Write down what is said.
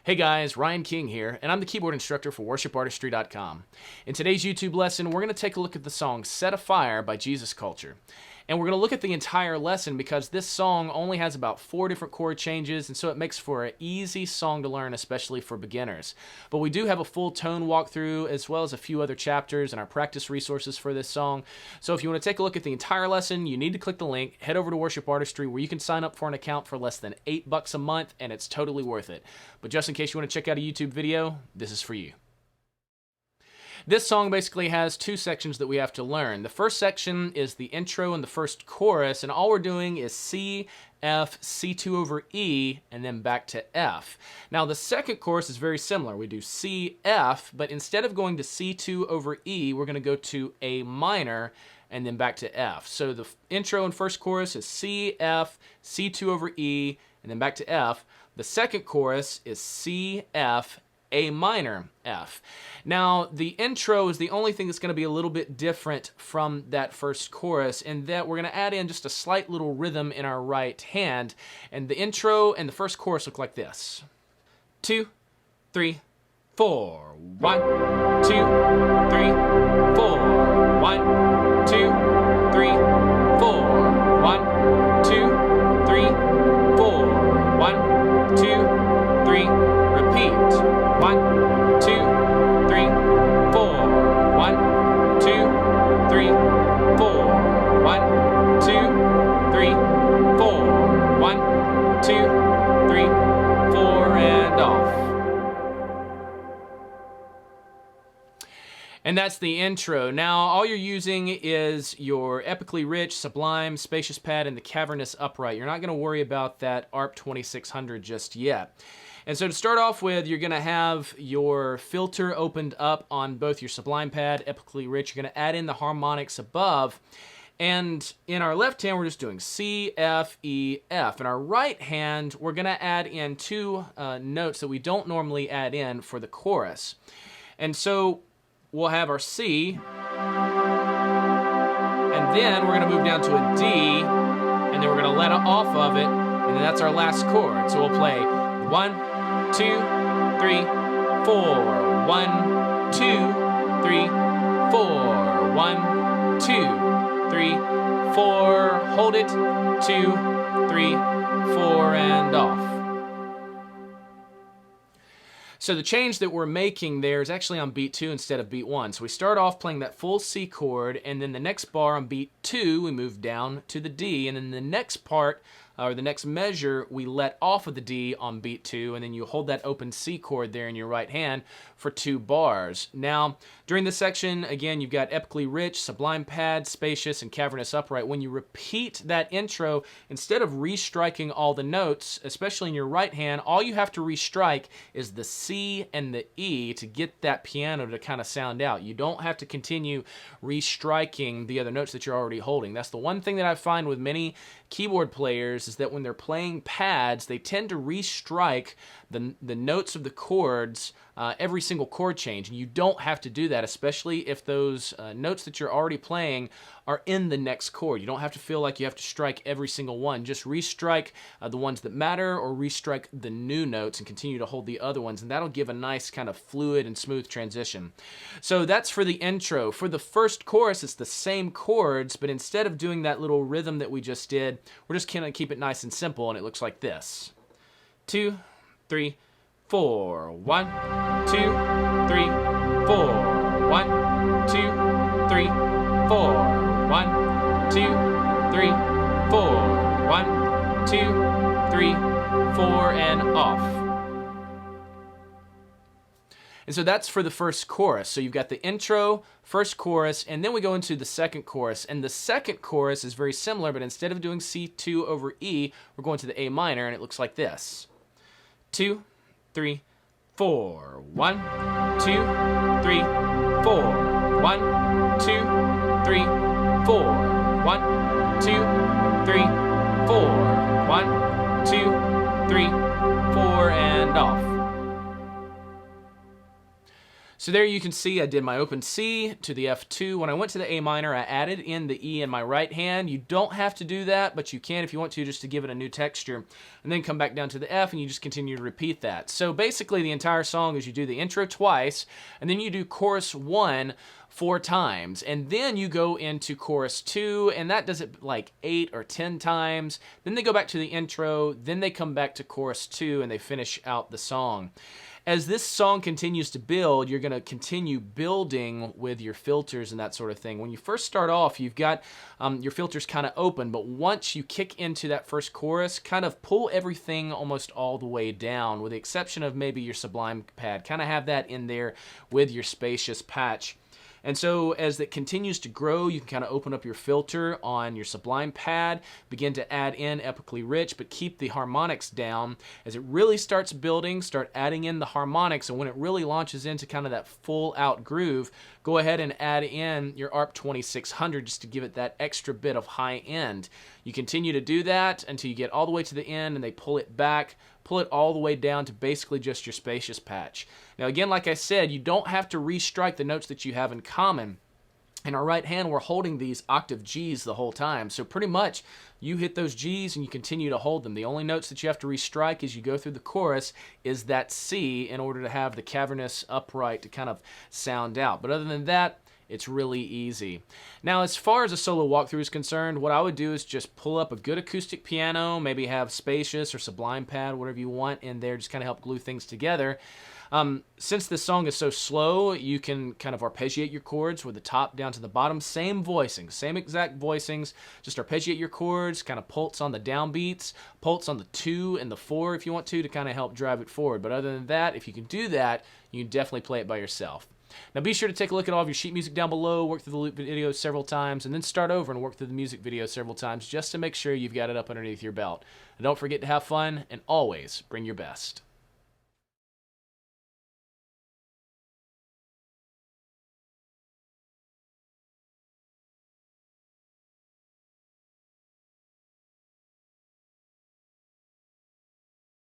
Hey guys, Ryan King here, and I'm the keyboard instructor for WorshipArtistry.com. In today's YouTube lesson, we're going to take a look at the song Set Afire by Jesus Culture. And we're going to look at the entire lesson because this song only has about 4 different chord changes, and so it makes for an easy song to learn, especially for beginners. But we do have a full tone walkthrough as well as a few other chapters and our practice resources for this song. So if you want to take a look at the entire lesson, you need to click the link, head over to Worship Artistry where you can sign up for an account for less than $8 a month, and it's totally worth it. But just in case you want to check out a YouTube video, this is for you. This song basically has 2 sections that we have to learn. The first section is the intro and the first chorus, and all we're doing is C, F, C2 over E, and then back to F. Now the second chorus is very similar. We do C, F, but instead of going to C2 over E, we're going to go to A minor, and then back to F. So the intro and first chorus is C, F, C2 over E, and then back to F. The second chorus is C, F, A minor, F. Now, the intro is the only thing that's going to be a little bit different from that first chorus, in that we're going to add in just a slight little rhythm in our right hand, and the intro and the first chorus look like this. 2, 3, 4. 1, 2, 3, 4. 1, 2, 3, 4. 1, 2, 3, 4. 1, 2, 3, repeat. 1, 2, 3, 4. 1, 2, 3, 4. 1, 2, 3, 4. 1, 2, 3, 4, and off. And that's the intro. Now, all you're using is your epically rich, sublime, spacious pad, and the cavernous upright. You're not going to worry about that ARP 2600 just yet. And so to start off with, you're going to have your filter opened up on both your sublime pad, epically rich. You're going to add in the harmonics above. And in our left hand, we're just doing C, F, E, F. In our right hand, we're going to add in 2 notes that we don't normally add in for the chorus. And so we'll have our C, and then we're going to move down to a D, and then we're going to let off of it, and then that's our last chord. So we'll play 1, 2, 3, 4. 1, 2, 3, 4. 1, 2, 3, 4. Hold it. 2, 3, 4, and off. So the change that we're making there is actually on beat 2 instead of beat 1. So we start off playing that full C chord, and then the next bar on beat 2, we move down to the D, and then the next part, or the next measure, we let off of the D on beat 2, and then you hold that open C chord there in your right hand for 2 bars. Now, during this section, again, you've got epically rich, sublime pad, spacious, and cavernous upright. When you repeat that intro, instead of restriking all the notes, especially in your right hand, all you have to restrike is the C and the E to get that piano to kind of sound out. You don't have to continue restriking the other notes that you're already holding. That's the one thing that I find with many keyboard players is that when they're playing pads, they tend to restrike the notes of the chords every single chord change, and you don't have to do that, especially if those notes that you're already playing are in the next chord. You don't have to feel like you have to strike every single one. Just restrike the ones that matter, or restrike the new notes and continue to hold the other ones, and that'll give a nice kind of fluid and smooth transition. So that's for the intro. For the first chorus, it's the same chords, but instead of doing that little rhythm that we just did, we're just going to keep it nice and simple, and it looks like this. 2, 3, 4. 1, 2, 3, 4. 1, 2, 3, 4. 1, 2, 3, 4. 1, 2, 3, 4, and off. And so that's for the first chorus. So you've got the intro, first chorus, and then we go into the second chorus. And the second chorus is very similar, but instead of doing C2 over E, we're going to the A minor, and it looks like this. 2, 3, 4. 1, 2, 3, 4. 1, 2, 3, 4. 1, 2, 3, 4. 1, 2, 3, 4, and off. So there you can see I did my open C to the F2. When I went to the A minor, I added in the E in my right hand. You don't have to do that, but you can if you want to, just to give it a new texture. And then come back down to the F, and you just continue to repeat that. So basically the entire song is you do the intro twice, and then you do chorus 1 4 times, and then you go into chorus 2, and that does it like 8 or 10 times. Then they go back to the intro, then they come back to chorus 2, and they finish out the song. As this song continues to build, you're going to continue building with your filters and that sort of thing. When you first start off, you've got your filters kind of open, but once you kick into that first chorus, kind of pull everything almost all the way down, with the exception of maybe your Sublime pad. Kind of have that in there with your spacious patch. And so as it continues to grow, you can kind of open up your filter on your Sublime pad, begin to add in Epically Rich, but keep the harmonics down. As it really starts building, start adding in the harmonics, and when it really launches into kind of that full out groove, go ahead and add in your ARP 2600 just to give it that extra bit of high end. You continue to do that until you get all the way to the end, and they pull it back, pull it all the way down to basically just your spacious patch. Now again, like I said, you don't have to restrike the notes that you have in common. In our right hand, we're holding these octave Gs the whole time. So pretty much you hit those Gs and you continue to hold them. The only notes that you have to restrike as you go through the chorus is that C in order to have the cavernous upright to kind of sound out. But other than that, it's really easy. Now, as far as a solo walkthrough is concerned, what I would do is just pull up a good acoustic piano, maybe have Spacious or Sublime pad, whatever you want in there, just kind of help glue things together. Since this song is so slow, you can kind of arpeggiate your chords with the top down to the bottom. Same voicings, same exact voicings. Just arpeggiate your chords, kind of pulse on the downbeats, pulse on the 2 and the 4 if you want to kind of help drive it forward. But other than that, if you can do that, you can definitely play it by yourself. Now be sure to take a look at all of your sheet music down below, work through the loop videos several times, and then start over and work through the music video several times just to make sure you've got it up underneath your belt. And don't forget to have fun, and always bring your best.